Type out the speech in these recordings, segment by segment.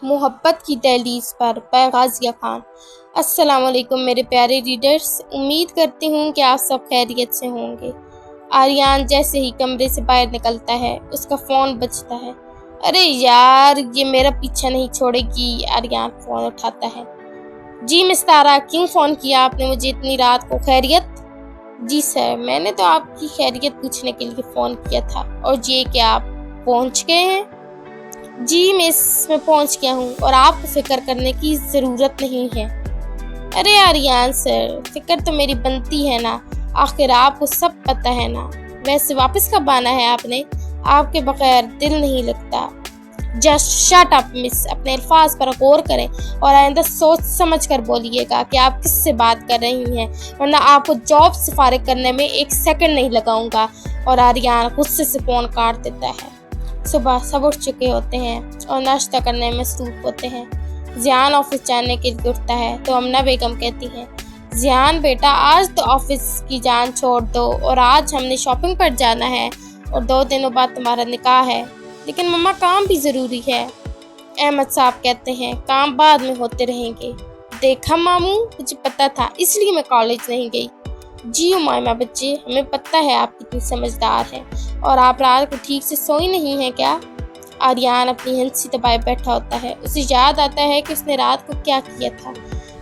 मोहब्बत की दहलीज पर गाज़िया खान। अस्सलाम वालेकुम मेरे प्यारे रीडर्स, उम्मीद करती हूँ कि आप सब खैरियत से होंगे। आर्यन जैसे ही कमरे से बाहर निकलता है उसका फ़ोन बजता है। अरे यार, ये मेरा पीछा नहीं छोड़ेगी। आर्यन फ़ोन उठाता है। जी मिस तारा, क्यों फ़ोन किया आपने मुझे इतनी रात को? खैरियत? जी सर, मैंने तो आपकी खैरियत पूछने के लिए फ़ोन किया था। और ये कि आप पहुँच गए हैं? जी मिस, मैं पहुंच गया हूँ और आपको फिक्र करने की ज़रूरत नहीं है। अरे आर्यन सर, फिक्र तो मेरी बनती है ना, आखिर आपको सब पता है ना। वैसे वापस कब आना है आपने? आपके बगैर दिल नहीं लगता। जस्ट शट अप मिस, अपने अल्फाज पर गौर करें और आइंदा सोच समझ कर बोलिएगा कि आप किससे बात कर रही हैं, वरना आपको जॉब से फारिग करने में एक सेकंड नहीं लगाऊंगा। और आर्यन गुस्से से फ़ोन काट देता है। सुबह सब उठ चुके होते हैं और नाश्ता करने में मसरूफ होते हैं। ज़ियान ऑफिस जाने के लिए उठता है तो अमना बेगम कहती हैं, ज़ियान बेटा, आज तो ऑफिस की जान छोड़ दो और आज हमने शॉपिंग पर जाना है और 2 दिनों बाद तुम्हारा निकाह है। लेकिन मम्मा, काम भी ज़रूरी है। अहमद साहब कहते हैं, काम बाद में होते रहेंगे। देखा मामू, मुझे पता था, इसलिए मैं कॉलेज नहीं गई। जी उमाइमा बच्चे, हमें पता है आप कितनी समझदार हैं। और आप रात को ठीक से सोई नहीं हैं क्या? आर्यन अपनी हंसी दबाए बैठा होता है। उसे याद आता है कि उसने रात को क्या किया था।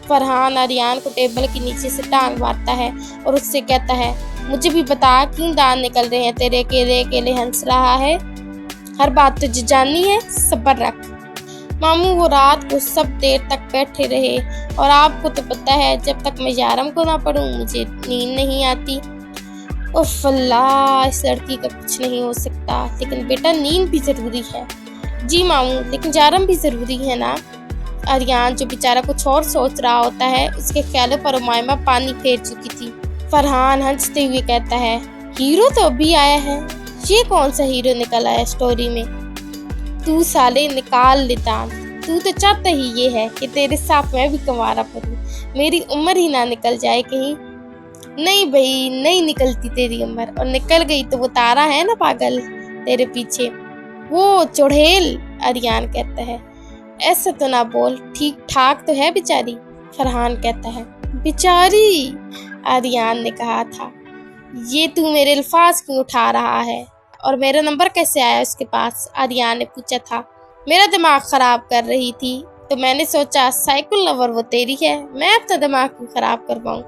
फरहान आर्यन को टेबल के नीचे से टांग मारता है और उससे कहता है, मुझे भी बता, क्यों दांत निकल रहे हैं तेरे? अकेले अकेले हंस रहा है। हर बात तुझे जाननी है, सब्र रख। मामू, वो रात को सब देर तक बैठे रहे और आपको तो पता है, जब तक मैं यारम को ना पढ़ूं मुझे नींद नहीं आती। उफ अल्लाह, इस लड़की का कुछ नहीं हो सकता। लेकिन बेटा, नींद भी ज़रूरी है। जी मामू, लेकिन यारम भी ज़रूरी है ना। आर्यन, जो बेचारा कुछ और सोच रहा होता है, उसके ख्यालों पर उमाइमा पानी फेर चुकी थी। फरहान हंसते हुए कहता है, हीरो तो अभी आया है। ये कौन सा हीरो निकल आया स्टोरी में? तू साले निकाल ले दांत। तू तो चाहता ही ये है कि तेरे साथ मैं भी कंवारा पड़ूं, मेरी उम्र ही ना निकल जाए कहीं। नहीं भाई, नहीं निकलती तेरी उम्र, और निकल गई तो वो तारा है ना पागल तेरे पीछे, वो चुड़ैल। आर्यन कहता है, ऐसा तो ना बोल, ठीक ठाक तो है बेचारी। फरहान कहता है, बेचारी? आर्यन ने कहा था। ये तू मेरे अल्फाज क्यों उठा रहा है? और मेरा नंबर कैसे आया उसके पास? आर्यन ने पूछा था। मेरा दिमाग खराब कर रही थी तो मैंने सोचा साइकिल लवर वो तेरी है, मैं अपना दिमाग क्यों खराब करवाऊं।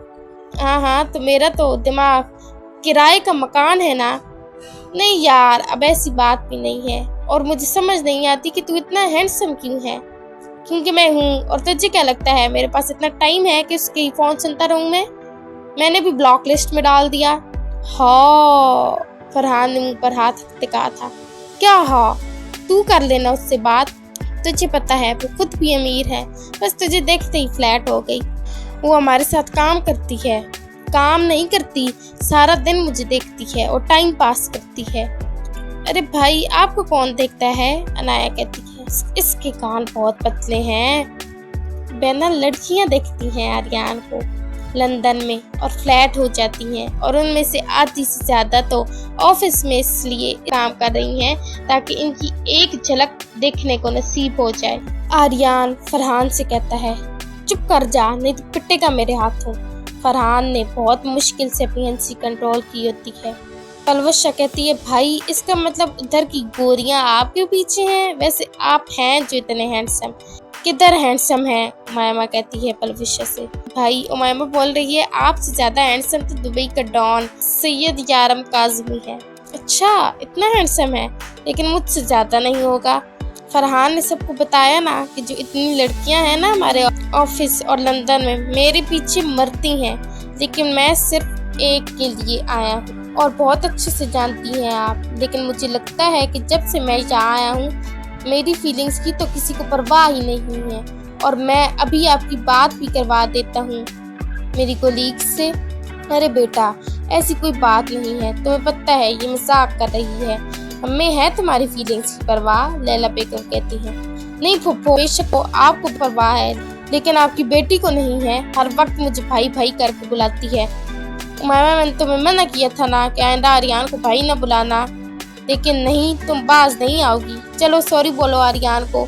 हाँ, तो मेरा तो दिमाग किराए का मकान है ना। नहीं यार, अब ऐसी बात भी नहीं है। और मुझे समझ नहीं आती कि तू इतना हैंडसम क्यों है। क्योंकि मैं हूँ। और तुझे क्या लगता है मेरे पास इतना टाइम है कि उसके फ़ोन सुनता रहूँ मैं? मैंने भी ब्लॉक लिस्ट में डाल दिया। हाँ, फरहान ने मुंह पर हाथ रखते कहा था। क्या हाँ? तू कर लेना उससे बात। तुझे पता है वो खुद भी अमीर है, बस तुझे देखते ही फ्लैट हो गई। वो हमारे साथ काम करती है। काम नहीं करती, सारा दिन मुझे देखती है और टाइम पास करती है। अरे भाई, आपको कौन देखता है? अनाया कहती है, इसके कान बहुत पतले हैं। बेना, लड़कियां देखती हैं आर्यन को लंदन में और फ्लैट हो जाती हैं, और उनमें से आधी से ज़्यादा तो ऑफिस में इसलिए काम कर रही हैं ताकि इनकी एक झलक देखने को नसीब हो जाए। आर्यन फरहान से कहता है, चुप कर जा, नहीं तो पिटेगा मेरे हाथों। फरहान ने बहुत मुश्किल से अपनी हंसी कंट्रोल की होती है। पलवशा कहती है, भाई इसका मतलब उधर की गोरियां आपके पीछे हैं? वैसे आप हैं जो इतने हैंडसम। किधर हैंडसम है? उमाइमा कहती है पलवशा से। भाई, उमाइमा बोल रही है, आपसे ज्यादा हैंडसम तो दुबई का डॉन सैयद यारम काज़मी है। अच्छा, इतना हैंडसम है? लेकिन मुझसे ज्यादा नहीं होगा। फरहान ने सबको बताया ना कि जो इतनी लड़कियां हैं ना हमारे ऑफिस और लंदन में, मेरे पीछे मरती हैं, लेकिन मैं सिर्फ एक के लिए आया हूँ। और बहुत अच्छे से जानती हैं आप, लेकिन मुझे लगता है कि जब से मैं यहाँ आया हूँ मेरी फीलिंग्स की तो किसी को परवाह ही नहीं है। और मैं अभी आपकी बात भी करवा देता हूँ मेरी कोलीग से। अरे बेटा, ऐसी कोई बात नहीं है, तुम्हें पता है ये मजाक कर रही है। हमें है तुम्हारी फीलिंग्स की परवाह, लैला बेगम कहती है। नहीं फुप्पो, बेशक आपको परवाह है, लेकिन आपकी बेटी को नहीं है। हर वक्त मुझे भाई भाई करके बुलाती है। मैंने तुम्हें मना किया था ना कि आइंदा आर्यन को भाई ना बुलाना, लेकिन नहीं, तुम बाज नहीं आओगी। चलो सॉरी बोलो आर्यन को।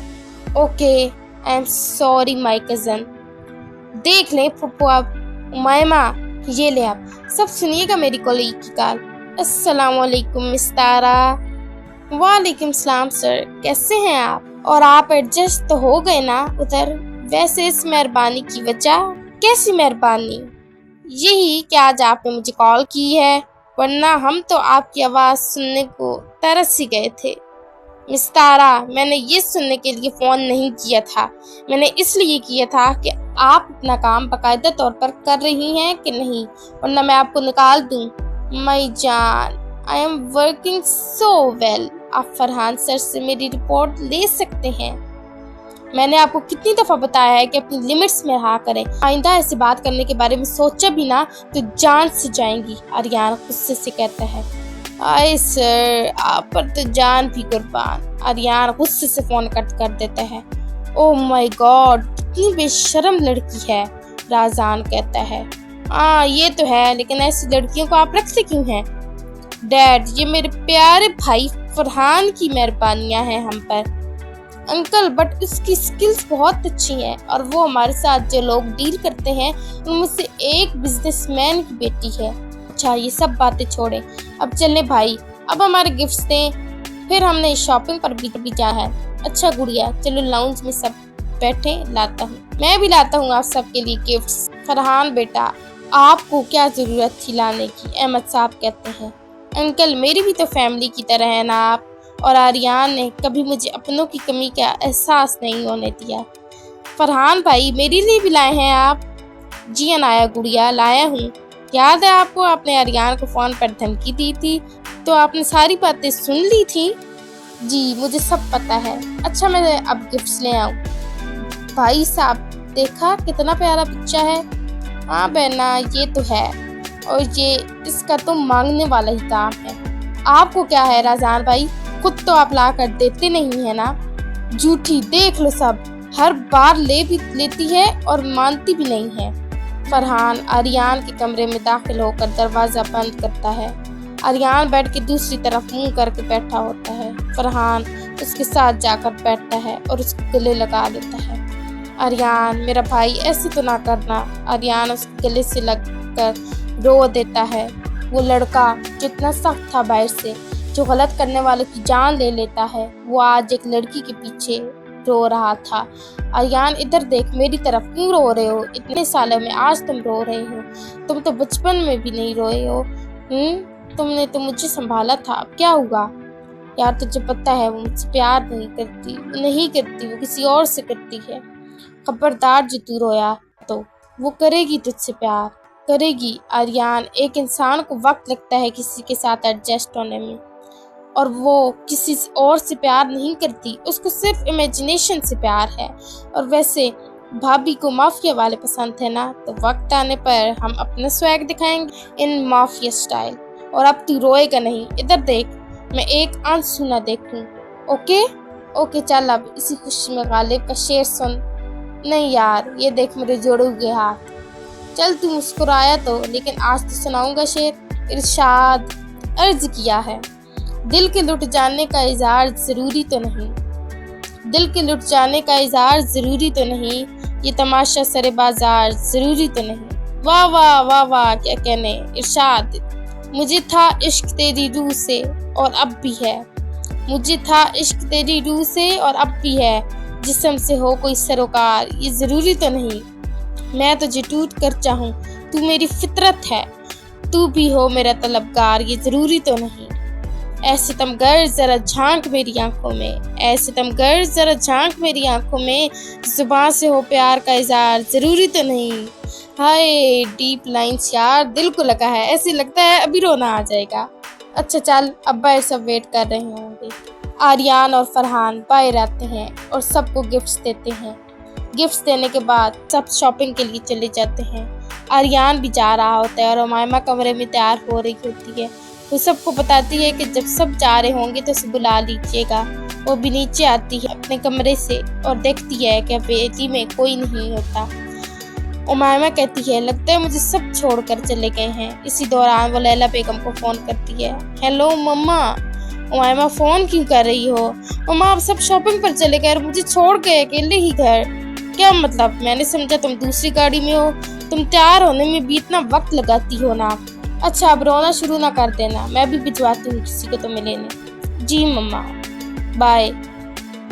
Okay, I am sorry my cousin. देख लें फुप्पो आप। उमायमा, ये ले आप सब सुनिएगा मेरी कॉलेज की कॉल। अस्सलाम वालेकुम मिस तारा। वालेकुम सलाम सर, कैसे हैं आप? और आप एडजस्ट तो हो गए ना उधर? वैसे इस मेहरबानी की वजह? कैसी मेहरबानी? यही कि आज आपने मुझे कॉल की है, वरना हम तो आपकी आवाज़ सुनने को तरस ही गए थे। मिस तारा, मैंने ये सुनने के लिए फ़ोन नहीं किया था। मैंने इसलिए किया था कि आप अपना काम बाकायदा तौर पर कर रही हैं कि नहीं, वरना मैं आपको निकाल दूँ। माई जान, I am working so well. आप फरहान सर से मेरी रिपोर्ट ले सकते हैं। मैंने आपको कितनी दफ़ा बताया है कि अपनी लिमिट्स में रहा करें। आइंदा ऐसी बात करने के बारे में सोचा भी ना तो जान से जाएंगी। आर्यन गुस्से से कहता है। आए सर, आप पर तो जान भी कुर्बान। आर्यन गुस्से से फ़ोन कट कर देता है। ओह माय गॉड, कितनी बेशर्म लड़की है, राजान कहता है। हाँ ये तो है, लेकिन ऐसी लड़कियों को आप रखते क्यों हैं? डैड, ये मेरे प्यारे भाई फरहान की मेहरबानियाँ हैं हम पर। अंकल, बट उसकी स्किल्स बहुत अच्छी हैं और वो हमारे साथ जो लोग डील करते हैं उनमें से एक बिजनेसमैन की बेटी है। अच्छा, ये सब बातें छोड़ें, अब चलें भाई, अब हमारे गिफ्ट्स दें, फिर हमने शॉपिंग पर भी जाना है। अच्छा गुड़िया, चलो लाउंज में सब बैठे, लाता हूँ। मैं भी लाता हूँ आप सबके लिए गिफ्ट्स। फरहान बेटा, आपको क्या ज़रूरत थी लाने की? अहमद साहब कहते हैं। अंकल, मेरी भी तो फैमिली की तरह है ना आप। और आर्यन ने कभी मुझे अपनों की कमी का एहसास नहीं होने दिया। फरहान भाई, मेरे लिए भी लाए हैं आप? जी अनाया गुड़िया, लाया हूँ। याद है आपको, आपने आर्यन को फ़ोन पर धमकी दी थी, तो आपने सारी बातें सुन ली थी? जी, मुझे सब पता है। अच्छा, मैं अब गिफ्ट्स ले आऊँ? भाई साहब, देखा कितना प्यारा बच्चा है। हाँ बहना, ये तो है, और ये इसका तो मांगने वाला ही काम है। आपको क्या है राजान भाई, खुद तो आप ला कर देते नहीं है ना। झूठी, देख लो सब, हर बार ले भी लेती है और मानती भी नहीं है। फरहान आर्यन के कमरे में दाखिल होकर दरवाज़ा बंद करता है। आर्यन बेड के दूसरी तरफ मुंह करके बैठा होता है। फरहान उसके साथ जाकर बैठता है और उसके गले लगा लेता है। आर्यन, मेरा भाई, ऐसे तो ना करना। आर्यन उसके गले से लगकर रो देता है। वो लड़का जो इतना सख्त था बाहर से, जो गलत करने वालों की जान ले लेता है, वो आज एक लड़की के पीछे रो रहा था। आर्यन, इधर देख, मेरी तरफ क्यों रो रहे हो? इतने सालों में आज तुम रो रहे हो। तुम तो बचपन में भी नहीं रोए हो। तुमने तो मुझे संभाला था, अब क्या हुआ? यार, तुझे पता है वो मुझसे प्यार नहीं करती, वो किसी और से करती है। खबरदार, जो तू रोया तो वो करेगी तुझसे प्यार, करेगी। आर्यन, एक इंसान को वक्त लगता है किसी के साथ एडजस्ट होने में, और वो किसी और से प्यार नहीं करती, उसको सिर्फ इमेजिनेशन से प्यार है। और वैसे भाभी को माफिया वाले पसंद है ना, तो वक्त आने पर हम अपना स्वैग दिखाएंगे इन माफिया स्टाइल। और अब तू रोएगा नहीं, इधर देख, मैं एक आंसू ना देखूं। ओके ओके, चल अब इसी खुशी में गालिब का शेर सुन। नहीं यार, ये देख मेरे जोड़े हुए हाथ। चल, तू मुस्कुराया तो, लेकिन आज तो सुनाऊंगा शेर। इरशाद अर्ज किया है, दिल के लुट जाने का इज़हार ज़रूरी तो नहीं, दिल के लुट जाने का इज़हार ज़रूरी तो नहीं, ये तमाशा सरे बाजार ज़रूरी तो नहीं। वाह वाह वाह वाह, क्या कहने। इरशाद, मुझे था इश्क तेरी रूह से और अब भी है, मुझे था इश्क तेरी रूह से और अब भी है, जिस्म से हो कोई सरोकार ये ज़रूरी तो नहीं, मैं तुझे टूट कर चाहूँ, तू मेरी फितरत है, तू भी हो मेरा तलबगार ये ज़रूरी तो नहीं। ऐसे तमगर ज़रा झांक मेरी आंखों में, ऐसे तमगर ज़रा झांक मेरी आंखों में, ज़ुबान से हो प्यार का इज़हार ज़रूरी तो नहीं। हाय, डीप लाइन्स यार, दिल को लगा है, ऐसे लगता है अभी रोना आ जाएगा। अच्छा चल, अब बाहर सब वेट कर रहे होंगे। आर्यन और फरहान बाहर आते हैं और सबको गिफ्ट्स देते हैं। गिफ्ट्स देने के बाद सब शॉपिंग के लिए चले जाते हैं। आर्यन भी जा रहा होता है और उमायमा कमरे में तैयार हो रही होती है। वो सबको बताती है कि जब सब जा रहे होंगे तो उसे बुला लीजिएगा। वो भी नीचे आती है अपने कमरे से और देखती है कि बेटी में कोई नहीं होता। उमायमा कहती है, लगता है मुझे सब छोड़कर चले गए हैं। इसी दौरान वो लैला बेगम को फ़ोन करती है। हेलो मम्मा, उमाइमा फोन क्यों कर रही हो? मम्मा आप सब शॉपिंग पर चले गए और मुझे छोड़ गए अकेले ही घर। क्या मतलब? मैंने समझा तुम दूसरी गाड़ी में हो। तुम तैयार होने में भी इतना वक्त लगाती हो ना। अच्छा अब रोना शुरू ना कर देना, मैं भी भिजवाती हूँ किसी को तुम्हें लेने। जी मम्मा, बाय।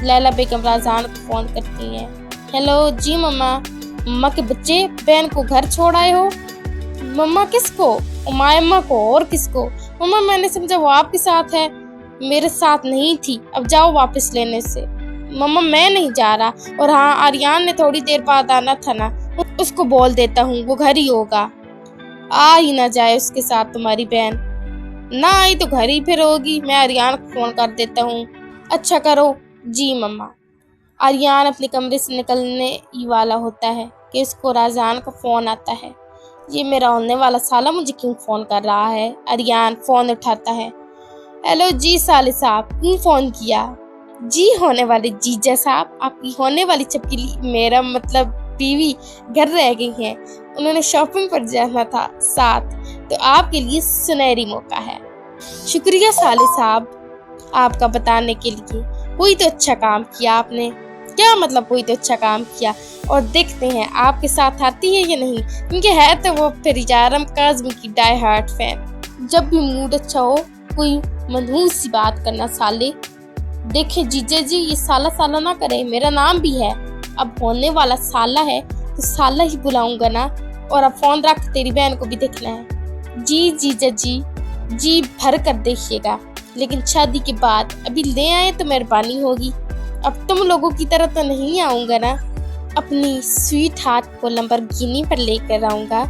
लैला बेगम राजान को फोन करती है। हेलो जी मम्मा। मम्मा के बच्चे, बहन को घर छोड़ आए हो? मम्मा किसको? उमाइमा को। और किसको? मम्मा मैंने समझा वो आपके साथ है। मेरे साथ नहीं थी, अब जाओ वापस लेने से। मम्मा मैं नहीं जा रहा। और हाँ, आर्यन ने थोड़ी देर बाद आना था ना, उसको बोल देता हूँ, वो घर ही होगा। आ ही ना जाए उसके साथ तुम्हारी बहन। ना आई तो घर ही फिर होगी। मैं आर्यन को फोन कर देता हूँ। अच्छा करो। जी मम्मा। आर्यन अपने कमरे से निकलने ही वाला होता है कि उसको राजान का फोन आता है। ये मेरा होने वाला साला मुझे क्यों फोन कर रहा है? आर्यन फोन उठाता है। हेलो जी साले साहब, क्यों फोन किया? जी होने वाले जीजा साहब, आपकी होने वाली चपकीली, मेरा मतलब बीवी घर रह गई हैं। उन्होंने शॉपिंग पर जाना था साथ, तो आपके लिए सुनहरी मौका है। शुक्रिया साले साहब आपका बताने के लिए। कोई तो अच्छा काम किया आपने। क्या मतलब कोई तो अच्छा काम किया? और देखते हैं आपके साथ आती है या नहीं, क्योंकि है तो वो फिर यारम काज़मी की डाई हार्ट फैन। जब भी मूड अच्छा हो कोई मनहूस सी बात करना साले। देखे जीजा जी, ये साला साला ना करे, मेरा नाम भी है। अब होने वाला साला है तो साला ही बुलाऊंगा ना। और अब फोन रख, तेरी बहन को भी देखना है। जी जीजा जी भर कर देखिएगा, लेकिन शादी के बाद। अभी ले आए तो मेहरबानी होगी। अब तुम लोगों की तरह तो नहीं आऊंगा ना। अपनी स्वीट हार्ट को लंबरगिनी पर लेकर आऊंगा।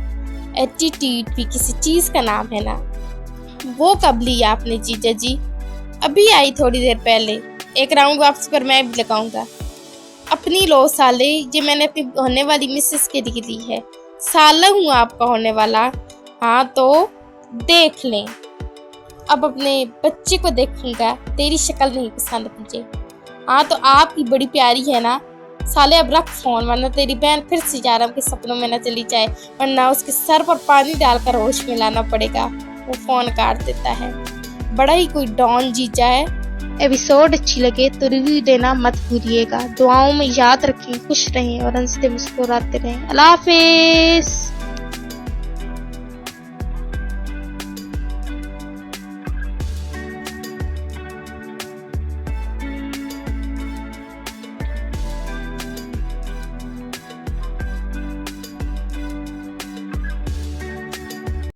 एटीट्यूड भी किसी चीज का नाम है ना। वो कब लिया आपने जीजा जी? अभी आई थोड़ी देर पहले। एक राउंड वापस पर मैं भी लगाऊंगा। अपनी लो साले, ये मैंने अपनी होने वाली मिसेस के लिए ली है। साला हूँ आपका होने वाला। हाँ तो देख लें। अब अपने बच्चे को देखूंगा, तेरी शक्ल नहीं पसंद मुझे। हाँ तो आपकी बड़ी प्यारी है ना। साले अब रख फोन, वरना तेरी बहन फिर से यारम के सपनों में न चली जाए, वरना उसके सर पर पानी डालकर होश में लाना पड़ेगा। वो फोन काट देता है। बड़ा ही कोई डॉन जीजा है। एपिसोड अच्छी लगे तो रिव्यू देना मत भूलिएगा। दुआओं में याद रखें, खुश रहें और हंसते मुस्कुराते रहें। अल्लाह हाफिज़।